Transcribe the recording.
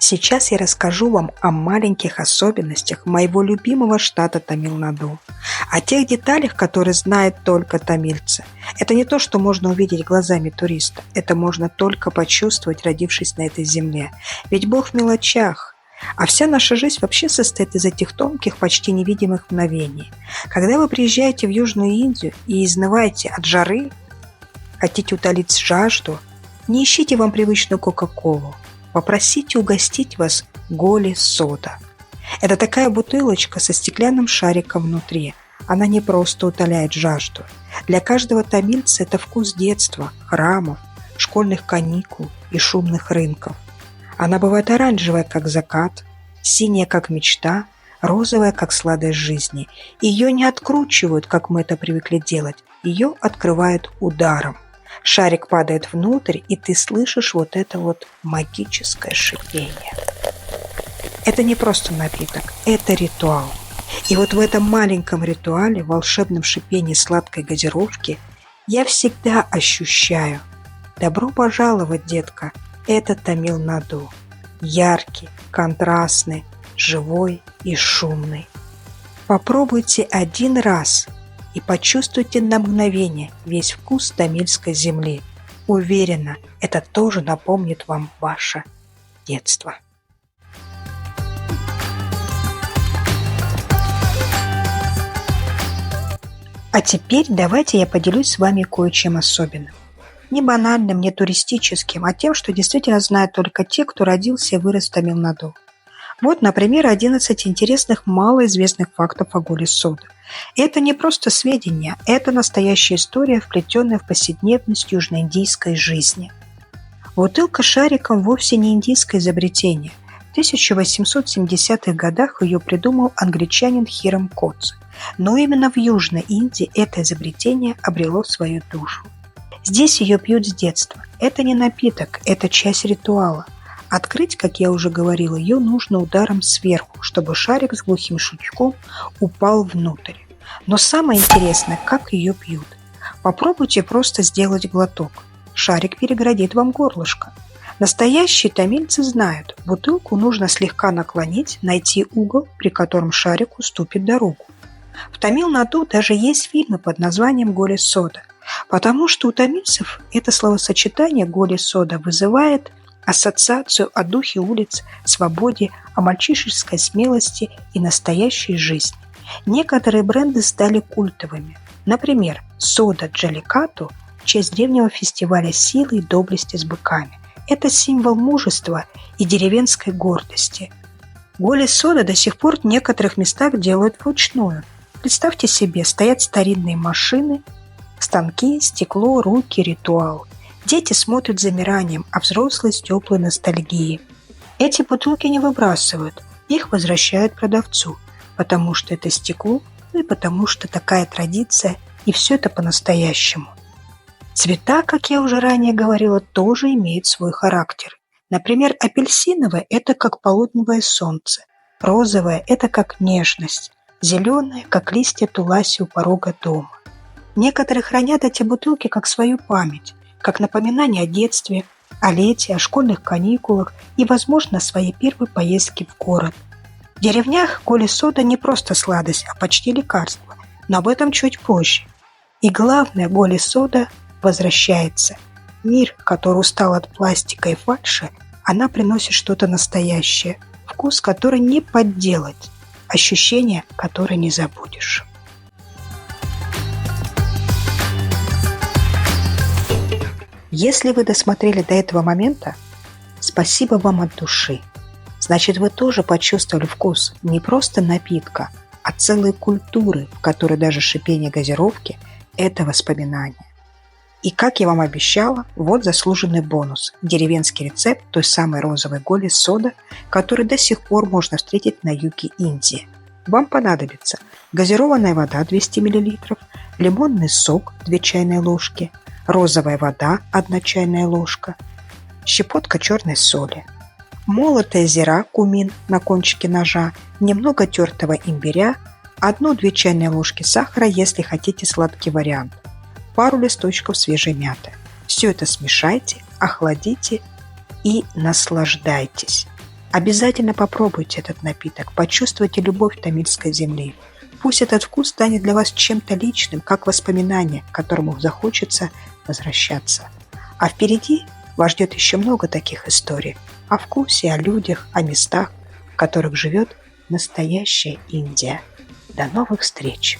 Сейчас я расскажу вам о маленьких особенностях моего любимого штата Тамилнаду, о тех деталях, которые знают только тамильцы. Это не то, что можно увидеть глазами туриста, это можно только почувствовать, родившись на этой земле. Ведь Бог в мелочах. А вся наша жизнь вообще состоит из этих тонких, почти невидимых мгновений. Когда вы приезжаете в Южную Индию и изнываете от жары, хотите утолить жажду, не ищите вам привычную Кока-Колу. Попросите угостить вас Голи Сода. Это такая бутылочка со стеклянным шариком внутри. Она не просто утоляет жажду. Для каждого тамильца это вкус детства, храмов, школьных каникул и шумных рынков. Она бывает оранжевая, как закат, синяя, как мечта, розовая, как сладость жизни. Ее не откручивают, как мы это привыкли делать. Ее открывают ударом. Шарик падает внутрь, и ты слышишь вот это вот магическое шипение. Это не просто напиток, это ритуал. И вот в этом маленьком ритуале, в волшебном шипении сладкой газировки, я всегда ощущаю: добро пожаловать, детка, это Тамилнаду. Яркий, контрастный, живой и шумный. Попробуйте один раз и почувствуйте на мгновение весь вкус тамильской земли. Уверена, это тоже напомнит вам ваше детство. А теперь давайте я поделюсь с вами кое-чем особенным. Не банальным, не туристическим, а тем, что действительно знают только те, кто родился и вырос в Тамилнаду. Вот, например, 11 интересных малоизвестных фактов о Голи Сода. Это не просто сведения, это настоящая история, вплетенная в повседневность южноиндийской жизни. Бутылка с шариком вовсе не индийское изобретение. В 1870-х годах ее придумал англичанин Хирам Котс. Но именно в Южной Индии это изобретение обрело свою душу. Здесь ее пьют с детства. Это не напиток, это часть ритуала. Открыть, как я уже говорила, ее нужно ударом сверху, чтобы шарик с глухим щелчком упал внутрь. Но самое интересное, как ее пьют. Попробуйте просто сделать глоток. Шарик переградит вам горлышко. Настоящие тамильцы знают, бутылку нужно слегка наклонить, найти угол, при котором шарик уступит дорогу. В Тамилнаду даже есть фильмы под названием «Голи Сода», потому что у тамильцев это словосочетание «Голи Сода» вызывает ассоциацию о духе улиц, свободе, о мальчишеской смелости и настоящей жизни. Некоторые бренды стали культовыми. Например, сода Джаликату в честь древнего фестиваля силы и доблести с быками. Это символ мужества и деревенской гордости. Голи Сода до сих пор в некоторых местах делают вручную. Представьте себе, стоят старинные машины, станки, стекло, руки, ритуал. Дети смотрят с замиранием, а взрослые с теплой ностальгией. Эти бутылки не выбрасывают, их возвращают продавцу, потому что это стекло, и потому что такая традиция, и все это по-настоящему. Цвета, как я уже ранее говорила, тоже имеют свой характер. Например, апельсиновое – это как полудневое солнце, розовое – это как нежность, зеленое – как листья туласи у порога дома. Некоторые хранят эти бутылки как свою память, как напоминание о детстве, о лете, о школьных каникулах и, возможно, о своей первой поездке в город. В деревнях Голи Сода не просто сладость, а почти лекарство, но об этом чуть позже. И главное, Голи Сода возвращается. Мир, который устал от пластика и фальши, она приносит что-то настоящее, вкус, который не подделать, ощущение, которое не забудешь. Если вы досмотрели до этого момента, спасибо вам от души. Значит, вы тоже почувствовали вкус не просто напитка, а целой культуры, в которой даже шипение газировки – это воспоминание. И, как я вам обещала, вот заслуженный бонус – деревенский рецепт той самой розовой Голи Сода, который до сих пор можно встретить на юге Индии. Вам понадобится газированная вода 200 мл, лимонный сок 2 чайные ложки, розовая вода 1 чайная ложка, щепотка черной соли, молотая зира кумин на кончике ножа, немного тертого имбиря, 1-2 чайные ложки сахара, если хотите сладкий вариант, пару листочков свежей мяты. Все это смешайте, охладите и наслаждайтесь. Обязательно попробуйте этот напиток, почувствуйте любовь тамильской земли. Пусть этот вкус станет для вас чем-то личным, как воспоминание, к которому захочется возвращаться. А впереди вас ждет еще много таких историй о вкусе, о людях, о местах, в которых живет настоящая Индия. До новых встреч!